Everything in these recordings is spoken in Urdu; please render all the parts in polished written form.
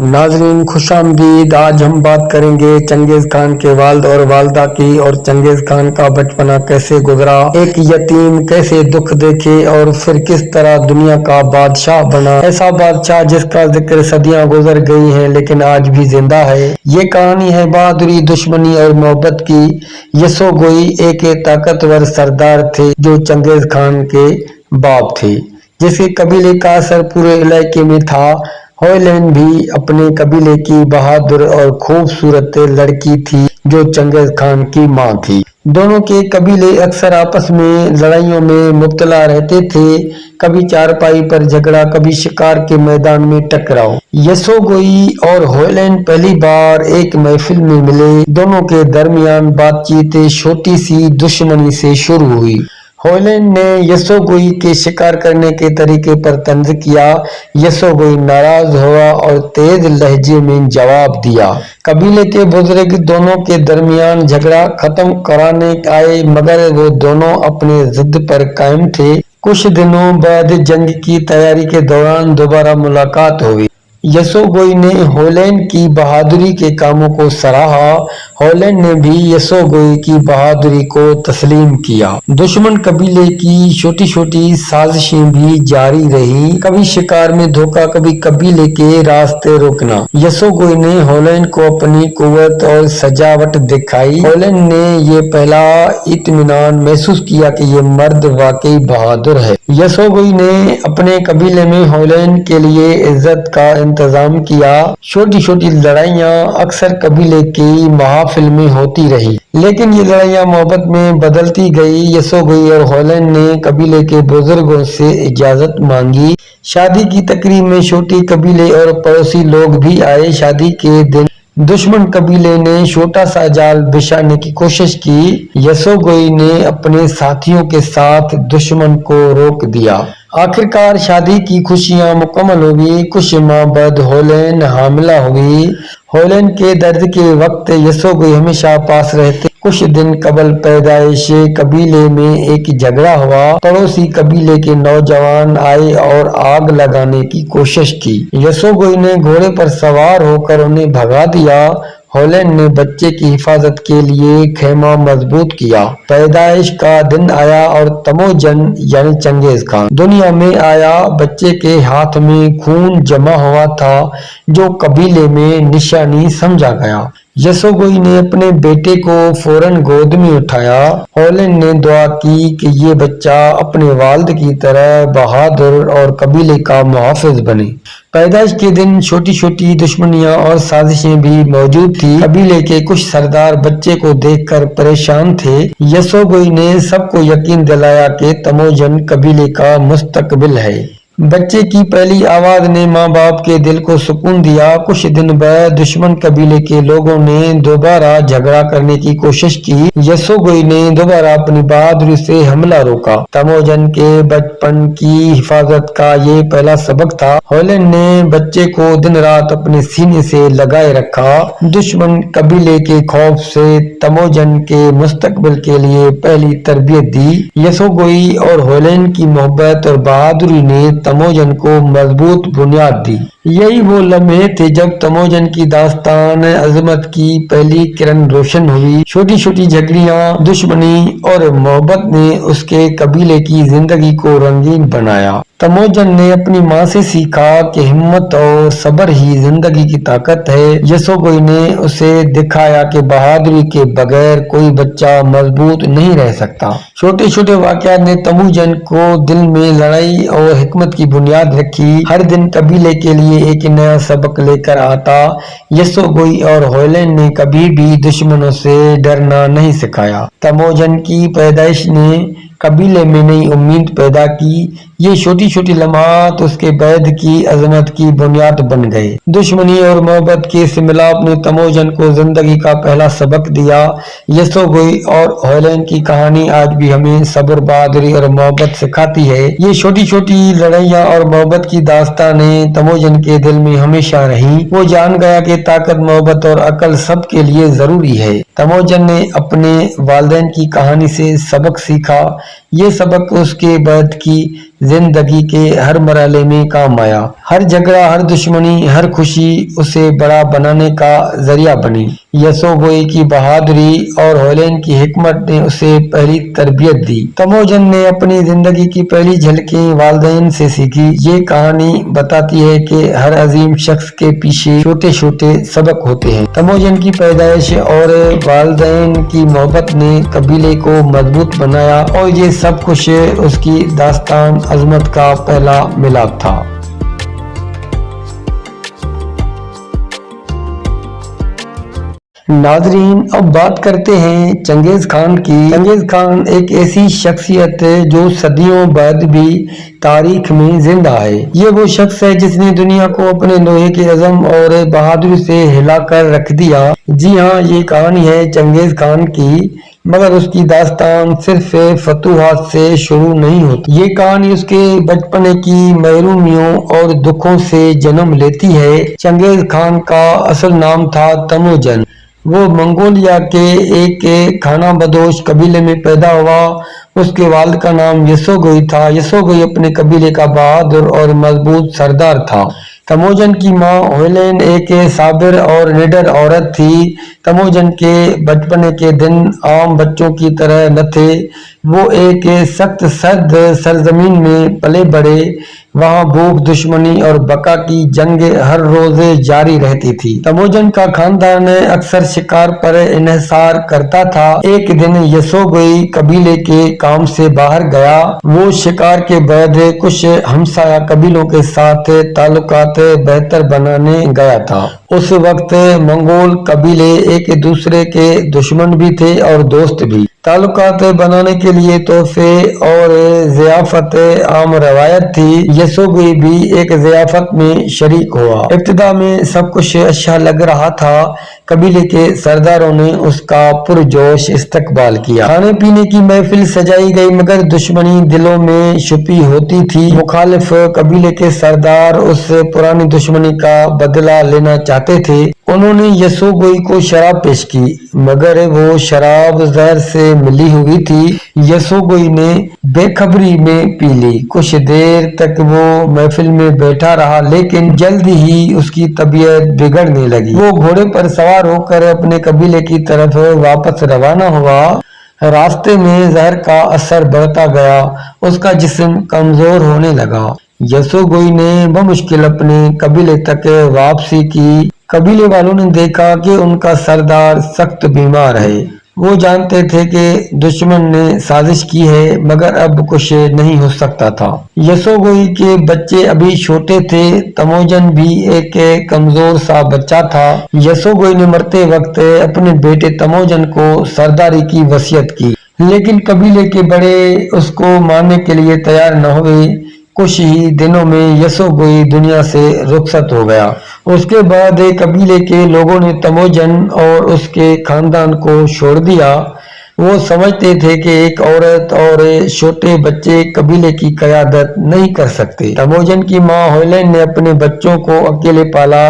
ناظرین خوش آمدید۔ آج ہم بات کریں گے چنگیز خان کے والد اور والدہ کی، اور چنگیز خان کا بچپنا کیسے گزرا، ایک یتیم کیسے دکھ دیکھے اور پھر کس طرح دنیا کا بادشاہ بنا، ایسا بادشاہ جس کا ذکر صدیاں گزر گئی ہیں لیکن آج بھی زندہ ہے۔ یہ کہانی ہے بہادری، دشمنی اور محبت کی۔ یسو گوئی ایک طاقتور سردار تھے جو چنگیز خان کے باپ تھے، جس کے قبیلے کا اثر پورے علاقے میں تھا۔ ہویلین بھی اپنے قبیلے کی بہادر اور خوبصورت لڑکی تھی جو چنگیز خان کی ماں تھی۔ دونوں کے قبیلے اکثر آپس میں لڑائیوں میں مبتلا رہتے تھے، کبھی چارپائی پر جھگڑا، کبھی شکار کے میدان میں ٹکراؤ۔ یسو گوئی اور ہویلین پہلی بار ایک محفل میں ملے۔ دونوں کے درمیان بات چیت چھوٹی سی دشمنی سے شروع ہوئی۔ ہویلین نے یسو گوئی کے شکار کرنے کے طریقے پر طنز کیا۔ یسو گوئی ناراض ہوا اور تیز لہجے میں جواب دیا۔ قبیلے کے بزرگ دونوں کے درمیان جھگڑا ختم کرانے آئے، مگر وہ دونوں اپنے ضد پر قائم تھے۔ کچھ دنوں بعد جنگ کی تیاری کے دوران دوبارہ ملاقات ہوئی۔ یسو گوئی نے ہویلین کی بہادری کے کاموں کو سراہا۔ ہویلین نے بھی یسو گوئی کی بہادری کو تسلیم کیا۔ دشمن قبیلے کی چھوٹی چھوٹی سازشیں بھی جاری رہی، کبھی شکار میں دھوکہ، کبھی قبیلے کے راستے روکنا۔ یسو گوئی نے ہویلین کو اپنی قوت اور سجاوٹ دکھائی۔ ہویلین نے یہ پہلا اطمینان محسوس کیا کہ یہ مرد واقعی بہادر ہے۔ یسو گوئی نے اپنے قبیلے میں ہویلین کے لیے عزت کا انتظام کیا۔ چھوٹی چھوٹی لڑائیاں اکثر قبیلے کی محافل میں ہوتی رہی، لیکن یہ لڑائیاں محبت میں بدلتی گئی۔ یسو گوئی اور ہویلین نے قبیلے کے بزرگوں سے اجازت مانگی۔ شادی کی تقریب میں چھوٹے قبیلے اور پڑوسی لوگ بھی آئے۔ شادی کے دن دشمن قبیلے نے چھوٹا سا جال بچھانے کی کوشش کی۔ یسو گوئی نے اپنے ساتھیوں کے ساتھ دشمن کو روک دیا۔ آخرکار شادی کی خوشیاں مکمل ہوئی۔ کچھ ماہ بعد ہویلین حاملہ ہوئی۔ ہویلین کے درد کے وقت یسو گوئی ہمیشہ پاس رہتے۔ کچھ دن قبل پیدائش قبیلے میں ایک جھگڑا ہوا۔ پڑوسی قبیلے کے نوجوان آئے اور آگ لگانے کی کوشش کی۔ یسو گوئی نے گھوڑے پر سوار ہو کر انہیں بھگا دیا۔ ہویلین نے بچے کی حفاظت کے لیے خیمہ مضبوط کیا۔ پیدائش کا دن آیا اور تموجن یعنی چنگیز خان دنیا میں آیا۔ بچے کے ہاتھ میں خون جمع ہوا تھا جو قبیلے میں نشانی سمجھا گیا۔ یسو گوئی نے اپنے بیٹے کو فوراً گود میں اٹھایا۔ ہویلین نے دعا کی کہ یہ بچہ اپنے والد کی طرح بہادر اور قبیلے کا محافظ بنے۔ پیدائش کے دن چھوٹی چھوٹی دشمنیاں اور سازشیں بھی موجود تھی۔ قبیلے کے کچھ سردار بچے کو دیکھ کر پریشان تھے۔ یسو گوئی نے سب کو یقین دلایا کہ تموجن قبیلے کا مستقبل ہے۔ بچے کی پہلی آواز نے ماں باپ کے دل کو سکون دیا۔ کچھ دن بعد دشمن قبیلے کے لوگوں نے دوبارہ جھگڑا کرنے کی کوشش کی۔ یسو گوئی نے دوبارہ اپنی بہادری سے حملہ روکا۔ تموجن کے بچپن کی حفاظت کا یہ پہلا سبق تھا۔ ہویلین نے بچے کو دن رات اپنے سینے سے لگائے رکھا۔ دشمن قبیلے کے خوف سے تموجن کے مستقبل کے لیے پہلی تربیت دی۔ یسو گوئی اور ہویلین کی محبت اور بہادری نے تموجن کو مضبوط بنیاد دی۔ یہی وہ لمحے تھے جب تموجن کی داستان عظمت کی پہلی کرن روشن ہوئی۔ چھوٹی چھوٹی جھگڑیاں، دشمنی اور محبت نے اس کے قبیلے کی زندگی کو رنگین بنایا۔ تموجن نے اپنی ماں سے سیکھا کہ ہمت اور صبر ہی زندگی کی طاقت ہے۔ یسو گوئی نے اسے دکھایا کہ بہادری کے بغیر کوئی بچہ مضبوط نہیں رہ سکتا۔ چھوٹے چھوٹے واقعات نے تموجن کو دل میں لڑائی اور حکمت کی بنیاد رکھی۔ ہر دن قبیلے کے لیے ایک نیا سبق لے کر آتا۔ یسو گوئی اور ہویلین نے کبھی بھی دشمنوں سے ڈرنا نہیں سکھایا۔ تموجن کی پیدائش نے قبیلے میں نئی امید پیدا کی۔ یہ چھوٹی چھوٹی لمحات اس کے بعد کی عظمت کی بنیاد بن گئے۔ دشمنی اور محبت کے اس ملاپ نے تموجن کو زندگی کا پہلا سبق دیا۔ یسو گوئی اور ہویلین کی کہانی آج بھی ہمیں صبر، بہادری اور محبت سکھاتی ہے۔ یہ چھوٹی چھوٹی لڑائیاں اور محبت کی داستانیں تموجن کے دل میں ہمیشہ رہیں۔ وہ جان گیا کہ طاقت، محبت اور عقل سب کے لیے ضروری ہے۔ تموجن نے اپنے والدین کی کہانی سے سبق سیکھا یہ سبق اس کے بعد کی زندگی کے ہر مرحلے میں کام آیا۔ ہر جھگڑا، ہر دشمنی، ہر خوشی اسے بڑا بنانے کا ذریعہ بنی۔ یسوگوئی کی بہادری اور ہولین کی حکمت نے اسے پہلی تربیت دی۔ تموجن نے اپنی زندگی کی پہلی جھلکیں والدین سے سیکھی۔ یہ کہانی بتاتی ہے کہ ہر عظیم شخص کے پیچھے چھوٹے چھوٹے سبق ہوتے ہیں۔ تموجن کی پیدائش اور والدین کی محبت نے قبیلے کو مضبوط بنایا اور یہ سب کچھ اس کی داستان عظمت کا پہلا ملاپ تھا۔ ناظرین، اب بات کرتے ہیں چنگیز خان کی۔ چنگیز خان ایک ایسی شخصیت ہے جو صدیوں بعد بھی تاریخ میں زندہ ہے۔ یہ وہ شخص ہے جس نے دنیا کو اپنے لوہے کے عزم اور بہادری سے ہلا کر رکھ دیا۔ جی ہاں، یہ کہانی ہے چنگیز خان کی، مگر اس کی داستان صرف فتوحات سے شروع نہیں ہوتی۔ یہ کہانی اس کے بچپن کی محرومیوں اور دکھوں سے جنم لیتی ہے۔ چنگیز خان کا اصل نام تھا تموجن۔ وہ منگولیا کے ایک خانہ بدوش قبیلے میں پیدا ہوا۔ اس کے والد کا نام یسوگوئی تھا۔ یسوگوئی اپنے قبیلے کا بہادر اور مضبوط سردار تھا۔ تموجن کی ماں ہولین ایک صابر اور نڈر عورت تھی۔ تموجن کے بچپنے کے دن عام بچوں کی طرح نہ تھے۔ وہ ایک سخت سرد سرزمین میں پلے بڑھے۔ وہاں بھوک، دشمنی اور بقا کی جنگ ہر روز جاری رہتی تھی۔ تموجن کا خاندان اکثر شکار پر انحصار کرتا تھا۔ ایک دن یسوگوئی قبیلے کے کام سے باہر گیا۔ وہ شکار کے بعد کچھ ہمسایہ قبیلوں کے ساتھ تعلقات بہتر بنانے گیا تھا۔ اس وقت منگول قبیلے ایک دوسرے کے دشمن بھی تھے اور دوست بھی۔ تعلقات بنانے کے لیے تحفے اور ضیافت عام روایت تھی۔ یسوگوئی بھی ایک ضیافت میں شریک ہوا۔ ابتدا میں سب کچھ اچھا لگ رہا تھا۔ قبیلے کے سرداروں نے اس کا پرجوش استقبال کیا۔ کھانے پینے کی محفل سجائی گئی، مگر دشمنی دلوں میں چھپی ہوتی تھی۔ مخالف قبیلے کے سردار اس پرانی دشمنی کا بدلہ لینا چاہتے تھے۔ انہوں نے یسوگوئی کو شراب پیش کی، مگر وہ شراب زہر سے ملی ہوئی تھی۔ یسوگوئی نے بے خبری میں پی لی۔ کچھ دیر تک وہ محفل میں بیٹھا رہا، لیکن جلد ہی اس کی طبیعت بگڑنے لگی۔ وہ گھوڑے پر سوار ہو کر اپنے قبیلے کی طرف واپس روانہ ہوا۔ راستے میں زہر کا اثر بڑھتا گیا، اس کا جسم کمزور ہونے لگا۔ یسوگوئی نے بمشکل اپنے قبیلے تک واپسی کی۔ قبیلے والوں نے دیکھا کہ ان کا سردار سخت بیمار ہے۔ وہ جانتے تھے کہ دشمن نے سازش کی ہے، مگر اب کچھ نہیں ہو سکتا تھا۔ یسوگوئی کے بچے ابھی چھوٹے تھے۔ تموجن بھی ایک کمزور سا بچہ تھا۔ یسوگوئی نے مرتے وقت اپنے بیٹے تموجن کو سرداری کی وصیت کی، لیکن قبیلے کے بڑے اس کو ماننے کے لیے تیار نہ ہوئے۔ کچھ ہی دنوں میں یسوگوئی دنیا سے رخصت ہو گیا۔ اس کے بعد قبیلے کے لوگوں نے تموجن اور اس کے خاندان کو چھوڑ دیا۔ وہ سمجھتے تھے کہ ایک عورت اور چھوٹے بچے قبیلے کی قیادت نہیں کر سکتے۔ تموجن کی ماں ہولین نے اپنے بچوں کو اکیلے پالا۔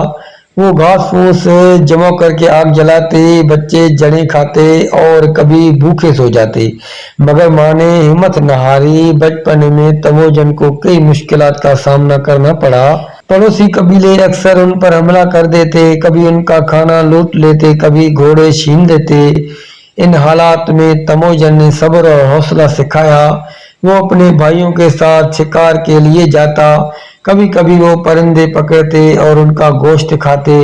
وہ گھاس پھوس جمع کر کے آگ جلاتے، بچے جڑیں کھاتے اور کبھی بھوکے سو جاتے، مگر ماں نے ہمت نہ ہاری۔ بچپن میں تموجن کو کئی مشکلات کا سامنا کرنا پڑا۔ پڑوسی قبیلے اکثر ان پر حملہ کر دیتے، کبھی ان کا کھانا لوٹ لیتے، کبھی گھوڑے چھین لیتے۔ ان حالات میں تموجن نے صبر اور حوصلہ سکھایا۔ وہ اپنے بھائیوں کے ساتھ شکار کے لیے جاتا، کبھی کبھی وہ پرندے پکڑتے اور ان کا گوشت کھاتے۔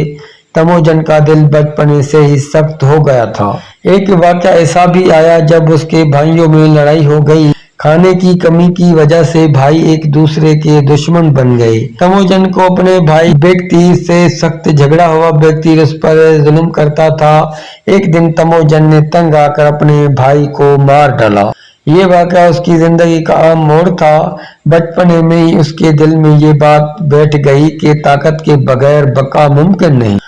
تموجن کا دل بچپن سے ہی سخت ہو گیا تھا۔ ایک واقعہ ایسا بھی آیا جب اس کے بھائیوں میں لڑائی ہو گئی۔ کھانے کی کمی کی وجہ سے بھائی ایک دوسرے کے دشمن بن گئے۔ تموجن کو اپنے بھائی بیکتیر سے سخت جھگڑا ہوا۔ بیکتیر اس پر ظلم کرتا تھا۔ ایک دن تموجن نے تنگ آ کر اپنے بھائی کو مار ڈالا۔ یہ واقعہ اس کی زندگی کا اہم موڑ تھا۔ بچپن میں ہی اس کے دل میں یہ بات بیٹھ گئی کہ طاقت کے بغیر بقا ممکن نہیں۔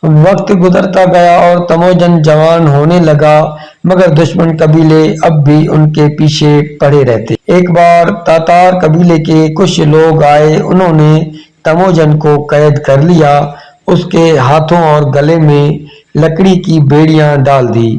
وقت گزرتا گیا اور تموجن جوان ہونے لگا، مگر دشمن قبیلے اب بھی ان کے پیچھے پڑے رہتے۔ ایک بار تاتار قبیلے کے کچھ لوگ آئے۔ انہوں نے تموجن کو قید کر لیا۔ اس کے ہاتھوں اور گلے میں لکڑی کی بیڑیاں ڈال دی۔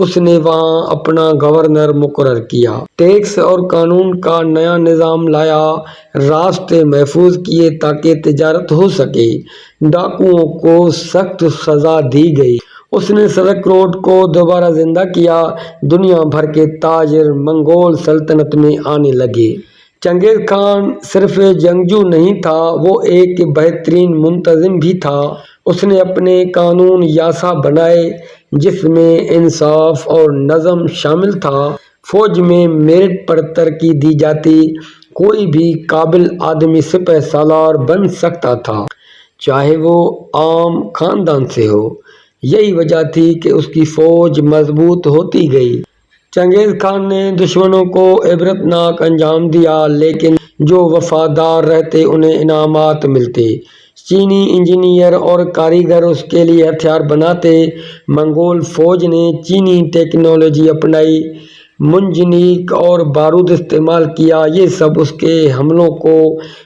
اس نے وہاں اپنا گورنر مقرر کیا، ٹیکس اور قانون کا نیا نظام لایا، راستے محفوظ کیے تاکہ تجارت ہو سکے، ڈاکوؤں کو سخت سزا دی گئی۔ اس نے سلک روڈ کو دوبارہ زندہ کیا، دنیا بھر کے تاجر منگول سلطنت میں آنے لگے۔ چنگیز خان صرف جنگجو نہیں تھا، وہ ایک بہترین منتظم بھی تھا۔ اس نے اپنے قانون یاسا بنائے جس میں انصاف اور نظم شامل تھا، فوج میں میرٹ پر ترقی دی جاتی، کوئی بھی قابل آدمی سپہ سالار بن سکتا تھا چاہے وہ عام خاندان سے ہو۔ یہی وجہ تھی کہ اس کی فوج مضبوط ہوتی گئی۔ چنگیز خان نے دشمنوں کو عبرتناک انجام دیا، لیکن جو وفادار رہتے انہیں انعامات ملتے۔ چینی انجینئر اور کاریگر اس کے لیے ہتھیار بناتے۔ منگول فوج نے چینی ٹیکنالوجی اپنائی، منجنیق اور بارود استعمال کیا، یہ سب اس کے حملوں کو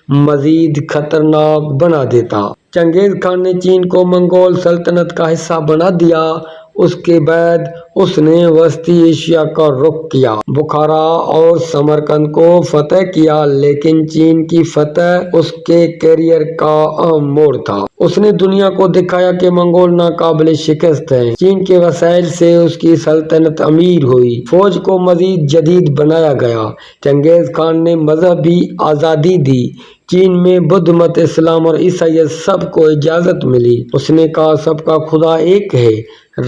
مزید خطرناک بنا دیتا۔ چنگیز خان نے چین کو منگول سلطنت کا حصہ بنا دیا۔ اس کے بعد اس نے وسطی ایشیا کا رخ کیا، بخارا اور سمرقند کو فتح کیا، لیکن چین کی فتح اس کے کیریئر کا اہم موڑ تھا۔ اس نے دنیا کو دکھایا کہ منگول ناقابل شکست ہیں۔ چین کے وسائل سے اس کی سلطنت امیر ہوئی، فوج کو مزید جدید بنایا گیا۔ چنگیز خان نے مذہبی آزادی دی، چین میں بدھ مت، اسلام اور عیسائیت سب کو اجازت ملی۔ اس نے کہا سب کا خدا ایک ہے،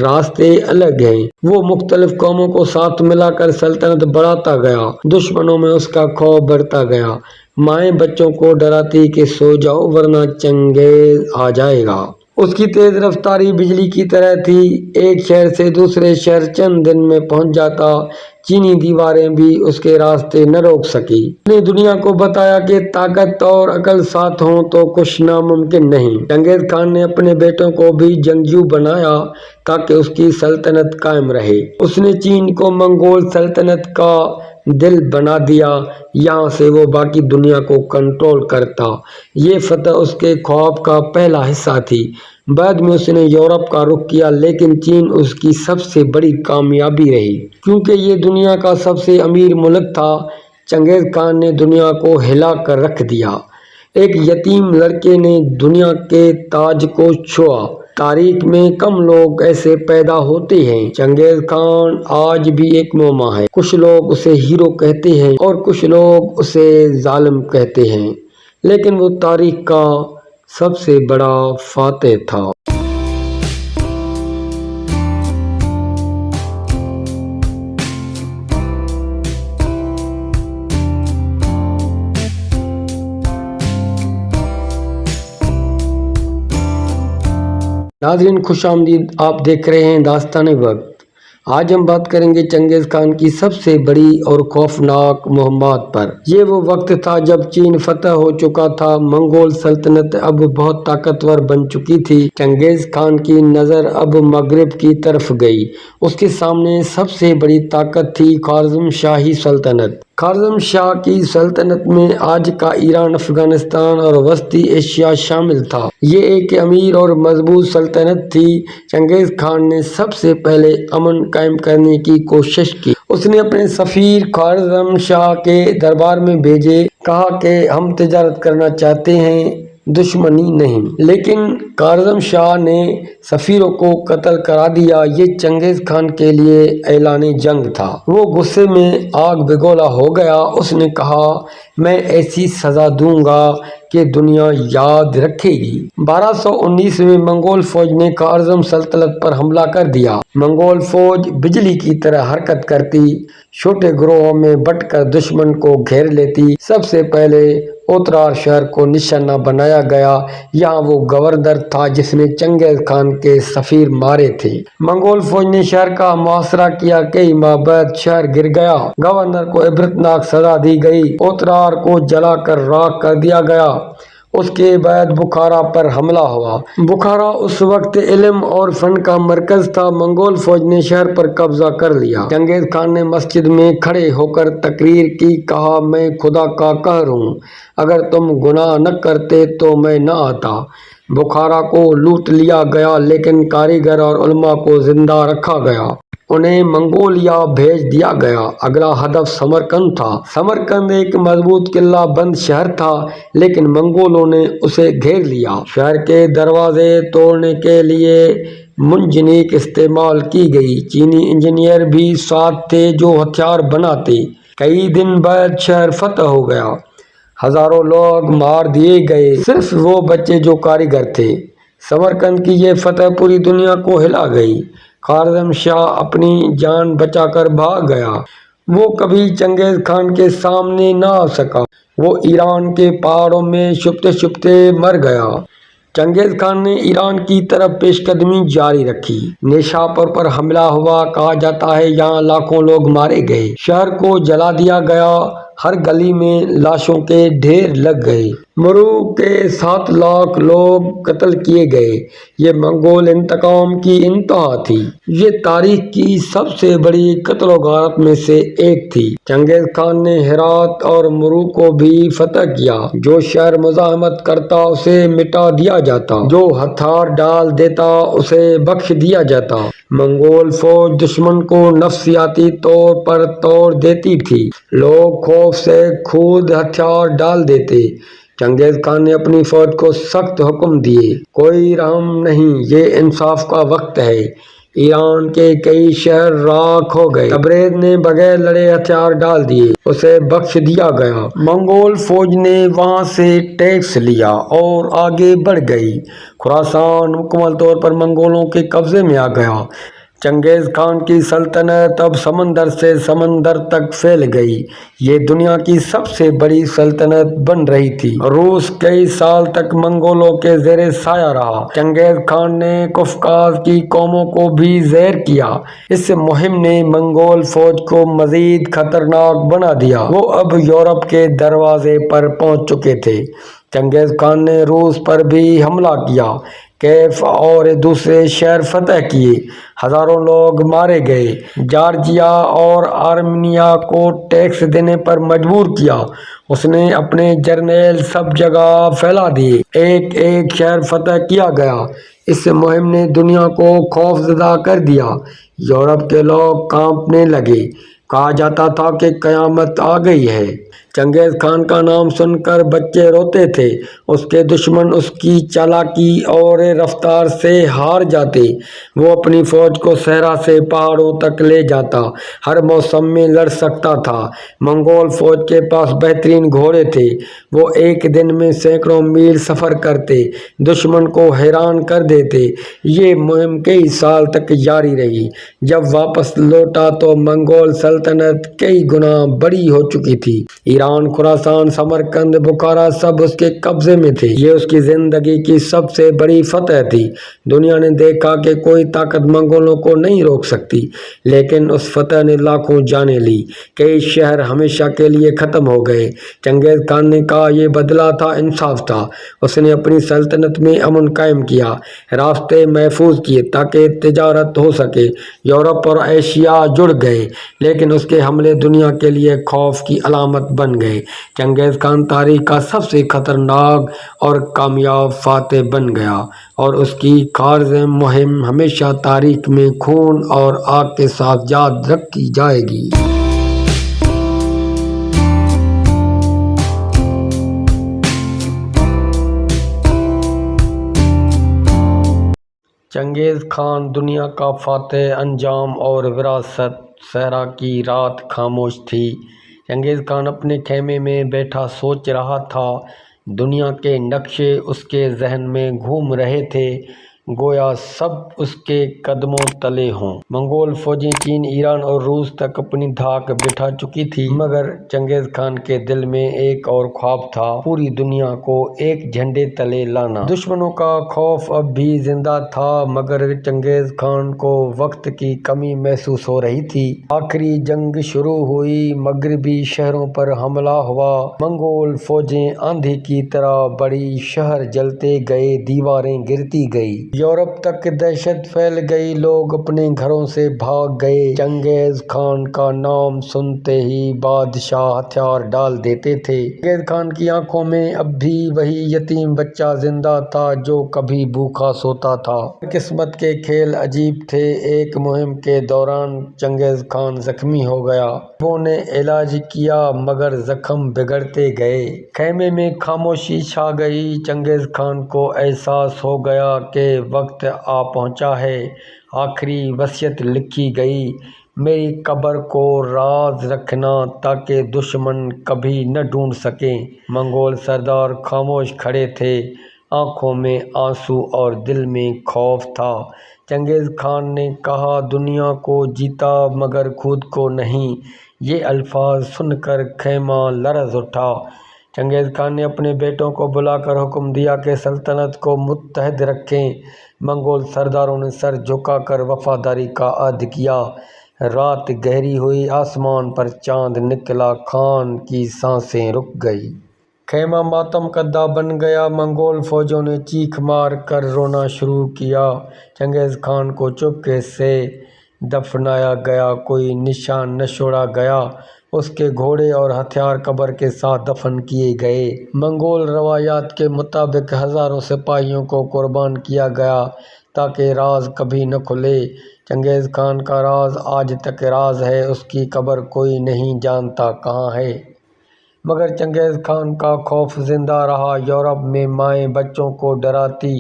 راستے الگ ہیں۔ وہ مختلف قوموں کو ساتھ ملا کر سلطنت بڑھاتا گیا، دشمنوں میں اس کا خوف بڑھتا گیا۔ مائیں بچوں کو ڈراتی کہ سو جاؤ ورنہ چنگیز آ جائے گا۔ اس کی تیز رفتاری بجلی کی طرح تھی، ایک شہر سے دوسرے شہر چند دن میں پہنچ جاتا، چینی دیواریں بھی اس کے راستے نہ روک سکی۔ اس نے دنیا کو بتایا کہ طاقت اور عقل ساتھ ہوں تو کچھ ناممکن نہیں۔ چنگیز خان نے اپنے بیٹوں کو بھی جنگجو بنایا تاکہ اس کی سلطنت قائم رہے۔ اس نے چین کو منگول سلطنت کا دل بنا دیا، یہاں سے وہ باقی دنیا کو کنٹرول کرتا۔ یہ فتح اس کے خواب کا پہلا حصہ تھی۔ بعد میں اس نے یورپ کا رخ کیا، لیکن چین اس کی سب سے بڑی کامیابی رہی کیونکہ یہ دنیا کا سب سے امیر ملک تھا۔ چنگیز خان نے دنیا کو ہلا کر رکھ دیا، ایک یتیم لڑکے نے دنیا کے تاج کو چھوا۔ تاریخ میں کم لوگ ایسے پیدا ہوتے ہیں۔ چنگیز خان آج بھی ایک معمہ ہے، کچھ لوگ اسے ہیرو کہتے ہیں اور کچھ لوگ اسے ظالم کہتے ہیں، لیکن وہ تاریخ کا سب سے بڑا فاتح تھا۔ ناظرین خوش آمدید، آپ دیکھ رہے ہیں داستان وقت۔ آج ہم بات کریں گے چنگیز خان کی سب سے بڑی اور خوفناک مہمات پر۔ یہ وہ وقت تھا جب چین فتح ہو چکا تھا، منگول سلطنت اب بہت طاقتور بن چکی تھی۔ چنگیز خان کی نظر اب مغرب کی طرف گئی، اس کے سامنے سب سے بڑی طاقت تھی خوارزم شاہی سلطنت۔ خوارزم شاہ کی سلطنت میں آج کا ایران، افغانستان اور وسطی ایشیا شامل تھا۔ یہ ایک امیر اور مضبوط سلطنت تھی۔ چنگیز خان نے سب سے پہلے امن قائم کرنے کی کوشش کی۔ اس نے اپنے سفیر خوارزم شاہ کے دربار میں بھیجے، کہا کہ ہم تجارت کرنا چاہتے ہیں، دشمنی نہیں۔ لیکن خوارزم شاہ نے سفیروں کو قتل کرا دیا۔ یہ چنگیز خان کے لیے اعلان جنگ تھا۔ وہ غصے میں آگ بگولا ہو گیا۔ اس نے کہا میں ایسی سزا دوں گا کہ دنیا یاد رکھے گی۔ 1219 میں منگول فوج نے خوارزم سلطنت پر حملہ کر دیا۔ منگول فوج بجلی کی طرح حرکت کرتی، چھوٹے گروہوں میں بٹ کر دشمن کو گھیر لیتی۔ سب سے پہلے اوترار شہر کو نشانہ بنایا گیا، یہاں وہ گورنر تھا جس نے چنگیز خان کے سفیر مارے تھے۔ منگول فوج نے شہر کا محاصرہ کیا، کئی ماہ بعد شہر گر گیا، گورنر کو عبرتناک سزا دی گئی، اوترار کو جلا کر راکھ کر دیا گیا۔ اس کے بعد بخارا پر حملہ ہوا۔ بخارا اس وقت علم اور فن کا مرکز تھا۔ منگول فوج نے شہر پر قبضہ کر لیا۔ چنگیز خان نے مسجد میں کھڑے ہو کر تقریر کی، کہا میں خدا کا قہر ہوں، اگر تم گناہ نہ کرتے تو میں نہ آتا۔ بخارا کو لوٹ لیا گیا، لیکن کاریگر اور علماء کو زندہ رکھا گیا۔ انہیں منگولیا بھیج دیا گیا۔ اگلا ہدف سمرقند تھا۔ سمرقند ایک مضبوط قلعہ بند شہر تھا، لیکن منگولوں نے اسے گھیر لیا۔ شہر کے دروازے توڑنے کے لیے منجنیق استعمال کی گئی۔ چینی انجینئر بھی ساتھ تھے جو ہتھیار بناتے۔ کئی دن بعد شہر فتح ہو گیا۔ ہزاروں لوگ مار دیے گئے، صرف وہ بچے جو کاریگر تھے۔ سمرقند کی یہ فتح پوری دنیا کو ہلا گئی۔ خوارزم شاہ اپنی جان بچا کر بھاگ گیا۔ وہ کبھی چنگیز خان کے سامنے نہ آ سکا۔ وہ ایران کے پہاڑوں میں چھپتے چھپتے مر گیا۔ چنگیز خان نے ایران کی طرف پیش قدمی جاری رکھی۔ نیشاپور پر حملہ ہوا۔ کہا جاتا ہے یہاں لاکھوں لوگ مارے گئے۔ شہر کو جلا دیا گیا۔ ہر گلی میں لاشوں کے ڈھیر لگ گئے۔ مروک کے 7 لاکھ لوگ قتل کیے گئے۔ یہ منگول انتقام کی انتہا تھی۔ یہ تاریخ کی سب سے بڑی قتل و غارت میں سے ایک تھی۔ چنگیز خان نے ہرات اور مروک کو بھی فتح کیا۔ جو شہر مزاحمت کرتا اسے مٹا دیا جاتا، جو ہتھیار ڈال دیتا اسے بخش دیا جاتا۔ منگول فوج دشمن کو نفسیاتی طور پر توڑ دیتی تھی۔ لوگ خوف سے خود ہتھیار ڈال دیتے۔ چنگیز خان نے اپنی فوج کو سخت حکم دیے، کوئی رحم نہیں، یہ انصاف کا وقت ہے۔ ایران کے کئی شہر راکھ ہو گئے۔ تبریز نے بغیر لڑے ہتھیار ڈال دیے، اسے بخش دیا گیا۔ منگول فوج نے وہاں سے ٹیکس لیا اور آگے بڑھ گئی۔ خراسان مکمل طور پر منگولوں کے قبضے میں آ گیا۔ چنگیز خان کی سلطنت اب سمندر سے سمندر تک پھیل گئی۔ یہ دنیا کی سب سے بڑی سلطنت بن رہی تھی۔ روس کئی سال تک منگولوں کے زیر سایہ رہا۔ چنگیز خان نے قفقاز کی قوموں کو بھی زیر کیا۔ اس مہم نے منگول فوج کو مزید خطرناک بنا دیا۔ وہ اب یورپ کے دروازے پر پہنچ چکے تھے۔ چنگیز خان نے روس پر بھی حملہ کیا، کیف اور دوسرے شہر فتح کیے۔ ہزاروں لوگ مارے گئے۔ جارجیا اور آرمینیا کو ٹیکس دینے پر مجبور کیا۔ اس نے اپنے جرنیل سب جگہ پھیلا دیے۔ ایک ایک شہر فتح کیا گیا۔ اس مہم نے دنیا کو خوف زدہ کر دیا۔ یورپ کے لوگ کانپنے لگے۔ کہا جاتا تھا کہ قیامت آ گئی ہے۔ چنگیز خان کا نام سن کر بچے روتے تھے۔ اس کے دشمن اس کی چالاکی اور رفتار سے ہار جاتے۔ وہ اپنی فوج کو صحرا سے پہاڑوں تک لے جاتا، ہر موسم میں لڑ سکتا تھا۔ منگول فوج کے پاس بہترین گھوڑے تھے۔ وہ ایک دن میں سینکڑوں میل سفر کرتے، دشمن کو حیران کر دیتے۔ یہ مہم کئی سال تک جاری رہی۔ جب واپس لوٹا تو منگول سلطنت کئی گنا بڑی ہو چکی تھی۔ ایران، خراسان، سمرقند، بخارا سب اس کے قبضے میں تھے۔ یہ اس کی زندگی کی سب سے بڑی فتح تھی۔ دنیا نے دیکھا کہ کوئی طاقت منگولوں کو نہیں روک سکتی، لیکن اس فتح نے لاکھوں جانیں لی۔ کئی شہر ہمیشہ کے لیے ختم ہو گئے۔ چنگیز خان نے کہا یہ بدلہ تھا، انصاف تھا۔ اس نے اپنی سلطنت میں امن قائم کیا، راستے محفوظ کیے تاکہ تجارت ہو سکے۔ یورپ اور ایشیا جڑ گئے، لیکن اس کے حملے دنیا کے لیے خوف کی علامت بن گئے۔ چنگیز خان تاریخ کا سب سے خطرناک اور کامیاب فاتح بن گیا، اور اس کی خوارزم مہم ہمیشہ تاریخ میں خون اور آگ کے ساتھ یاد رکھی جائے گی۔ چنگیز خان دنیا کا فاتح، انجام اور وراثت۔ صحرا کی رات خاموش تھی۔ چنگیز خان اپنے خیمے میں بیٹھا سوچ رہا تھا۔ دنیا کے نقشے اس کے ذہن میں گھوم رہے تھے، گویا سب اس کے قدموں تلے ہوں۔ منگول فوجیں چین، ایران اور روس تک اپنی دھاک بٹھا چکی تھی، مگر چنگیز خان کے دل میں ایک اور خواب تھا، پوری دنیا کو ایک جھنڈے تلے لانا۔ دشمنوں کا خوف اب بھی زندہ تھا، مگر چنگیز خان کو وقت کی کمی محسوس ہو رہی تھی۔ آخری جنگ شروع ہوئی، مغربی شہروں پر حملہ ہوا، منگول فوجیں آندھی کی طرح بڑھی، شہر جلتے گئے، دیواریں گرتی گئی۔ یورپ تک دہشت پھیل گئی، لوگ اپنے گھروں سے بھاگ گئے۔ چنگیز خان کا نام سنتے ہی بادشاہ ہتھیار ڈال دیتے تھے۔ چنگیز خان کی آنکھوں میں اب بھی وہی یتیم بچہ زندہ تھا جو کبھی بھوکا سوتا تھا۔ قسمت کے کھیل عجیب تھے۔ ایک مہم کے دوران چنگیز خان زخمی ہو گیا۔ طبیبوں نے علاج کیا مگر زخم بگڑتے گئے۔ خیمے میں خاموشی چھا گئی۔ چنگیز خان کو احساس ہو گیا کہ وقت آ پہنچا ہے۔ آخری وصیت لکھی گئی، میری قبر کو راز رکھنا تاکہ دشمن کبھی نہ ڈھونڈ سکیں۔ منگول سردار خاموش کھڑے تھے، آنکھوں میں آنسو اور دل میں خوف تھا۔ چنگیز خان نے کہا، دنیا کو جیتا مگر خود کو نہیں۔ یہ الفاظ سن کر خیمہ لرز اٹھا۔ چنگیز خان نے اپنے بیٹوں کو بلا کر حکم دیا کہ سلطنت کو متحد رکھیں۔ منگول سرداروں نے سر جھکا کر وفاداری کا عہد کیا۔ رات گہری ہوئی، آسمان پر چاند نکلا، خان کی سانسیں رک گئی۔ خیمہ ماتم کدہ بن گیا۔ منگول فوجوں نے چیخ مار کر رونا شروع کیا۔ چنگیز خان کو چپکے سے دفنایا گیا، کوئی نشان نہ چھوڑا گیا۔ اس کے گھوڑے اور ہتھیار قبر کے ساتھ دفن کیے گئے۔ منگول روایات کے مطابق ہزاروں سپاہیوں کو قربان کیا گیا تاکہ راز کبھی نہ کھلے۔ چنگیز خان کا راز آج تک راز ہے، اس کی قبر کوئی نہیں جانتا کہاں ہے۔ مگر چنگیز خان کا خوف زندہ رہا۔ یورپ میں مائیں بچوں کو ڈراتی،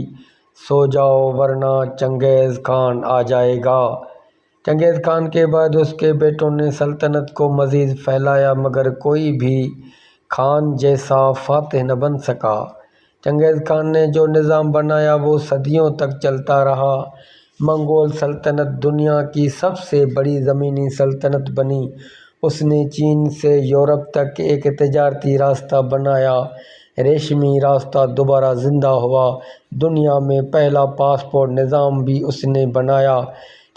سو جاؤ ورنہ چنگیز خان آ جائے گا۔ چنگیز خان کے بعد اس کے بیٹوں نے سلطنت کو مزید پھیلایا مگر کوئی بھی خان جیسا فاتح نہ بن سکا۔ چنگیز خان نے جو نظام بنایا وہ صدیوں تک چلتا رہا۔ منگول سلطنت دنیا کی سب سے بڑی زمینی سلطنت بنی۔ اس نے چین سے یورپ تک ایک تجارتی راستہ بنایا۔ ریشمی راستہ دوبارہ زندہ ہوا۔ دنیا میں پہلا پاسپورٹ نظام بھی اس نے بنایا۔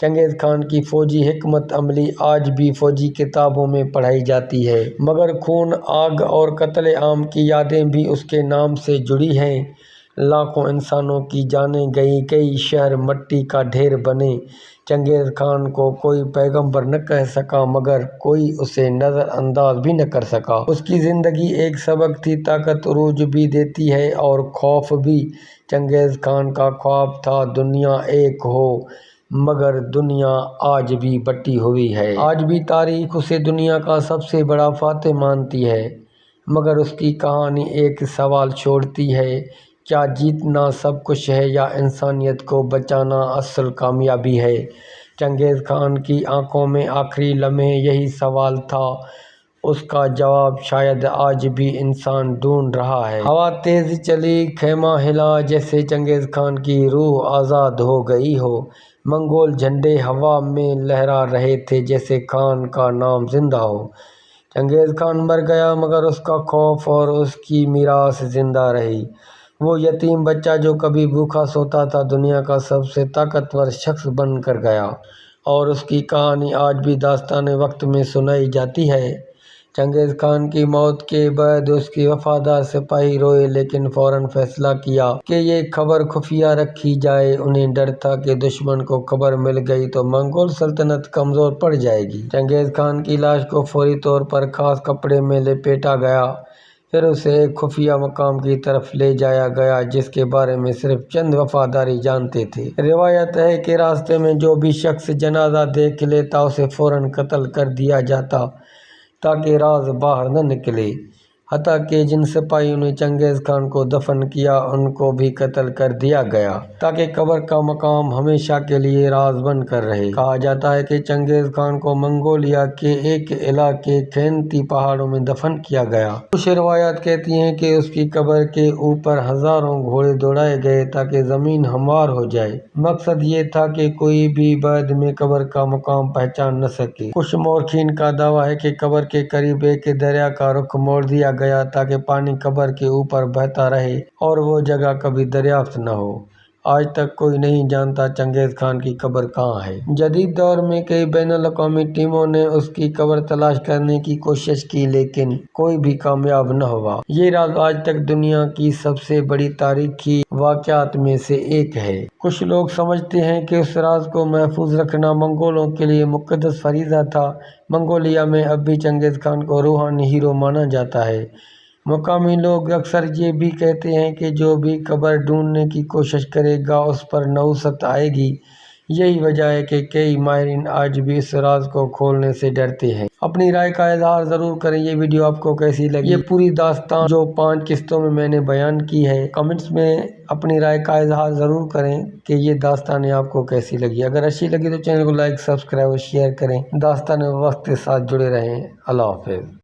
چنگیز خان کی فوجی حکمت عملی آج بھی فوجی کتابوں میں پڑھائی جاتی ہے۔ مگر خون، آگ اور قتل عام کی یادیں بھی اس کے نام سے جڑی ہیں۔ لاکھوں انسانوں کی جانیں گئیں، کئی شہر مٹی کا ڈھیر بنے۔ چنگیز خان کو کوئی پیغمبر نہ کہہ سکا مگر کوئی اسے نظر انداز بھی نہ کر سکا۔ اس کی زندگی ایک سبق تھی، طاقت عروج بھی دیتی ہے اور خوف بھی۔ چنگیز خان کا خواب تھا دنیا ایک ہو، مگر دنیا آج بھی بٹی ہوئی ہے۔ آج بھی تاریخ اسے دنیا کا سب سے بڑا فاتح مانتی ہے، مگر اس کی کہانی ایک سوال چھوڑتی ہے، کیا جیتنا سب کچھ ہے یا انسانیت کو بچانا اصل کامیابی ہے؟ چنگیز خان کی آنکھوں میں آخری لمحے یہی سوال تھا۔ اس کا جواب شاید آج بھی انسان ڈھونڈ رہا ہے۔ ہوا تیز چلی، خیمہ ہلا جیسے چنگیز خان کی روح آزاد ہو گئی ہو۔ منگول جھنڈے ہوا میں لہرا رہے تھے جیسے خان کا نام زندہ ہو۔ چنگیز خان مر گیا مگر اس کا خوف اور اس کی میراث زندہ رہی۔ وہ یتیم بچہ جو کبھی بھوکا سوتا تھا دنیا کا سب سے طاقتور شخص بن کر گیا، اور اس کی کہانی آج بھی داستان وقت میں سنائی جاتی ہے۔ چنگیز خان کی موت کے بعد اس کے وفادار سپاہی روئے لیکن فوراً فیصلہ کیا کہ یہ خبر خفیہ رکھی جائے۔ انہیں ڈر تھا کہ دشمن کو خبر مل گئی تو منگول سلطنت کمزور پڑ جائے گی۔ چنگیز خان کی لاش کو فوری طور پر خاص کپڑے میں لپیٹا گیا، پھر اسے ایک خفیہ مقام کی طرف لے جایا گیا جس کے بارے میں صرف چند وفاداری جانتے تھے۔ روایت ہے کہ راستے میں جو بھی شخص جنازہ دیکھ لیتا اسے فوراً قتل کر دیا جاتا تاکہ راز باہر نہ نکلے۔ حتیٰ کہ جن سپاہیوں نے چنگیز خان کو دفن کیا ان کو بھی قتل کر دیا گیا تاکہ قبر کا مقام ہمیشہ کے لیے راز بن کر رہے۔ کہا جاتا ہے کہ چنگیز خان کو منگولیا کے ایک علاقے خینتی پہاڑوں میں دفن کیا گیا۔ کچھ روایات کہتی ہیں کہ اس کی قبر کے اوپر ہزاروں گھوڑے دوڑائے گئے تاکہ زمین ہموار ہو جائے۔ مقصد یہ تھا کہ کوئی بھی بعد میں قبر کا مقام پہچان نہ سکے۔ کچھ مورخین کا دعویٰ ہے کہ قبر کے قریب ایک دریا کا رخ موڑ دیا گیا تاکہ پانی قبر کے اوپر بہتا رہے اور وہ جگہ کبھی دریافت نہ ہو۔ آج تک کوئی نہیں جانتا چنگیز خان کی قبر کہاں ہے۔ جدید دور میں کئی بین الاقوامی ٹیموں نے اس کی قبر تلاش کرنے کی کوشش کی لیکن کوئی بھی کامیاب نہ ہوا۔ یہ راز آج تک دنیا کی سب سے بڑی تاریخی واقعات میں سے ایک ہے۔ کچھ لوگ سمجھتے ہیں کہ اس راز کو محفوظ رکھنا منگولوں کے لیے مقدس فریضہ تھا۔ منگولیا میں اب بھی چنگیز خان کو روحانی ہیرو مانا جاتا ہے۔ مقامی لوگ اکثر یہ بھی کہتے ہیں کہ جو بھی قبر ڈھونڈنے کی کوشش کرے گا اس پر نحوست آئے گی۔ یہی وجہ ہے کہ کئی ماہرین آج بھی اس راز کو کھولنے سے ڈرتے ہیں۔ اپنی رائے کا اظہار ضرور کریں۔ یہ ویڈیو آپ کو کیسی لگی؟ یہ پوری داستان جو 5 قسطوں میں نے بیان کی ہے، کمنٹس میں اپنی رائے کا اظہار ضرور کریں کہ یہ داستانیں آپ کو کیسی لگی۔ اگر اچھی لگی تو چینل کو لائک، سبسکرائب اور شیئر کریں۔ داستان وقت کے ساتھ جڑے رہیں۔ اللہ حافظ۔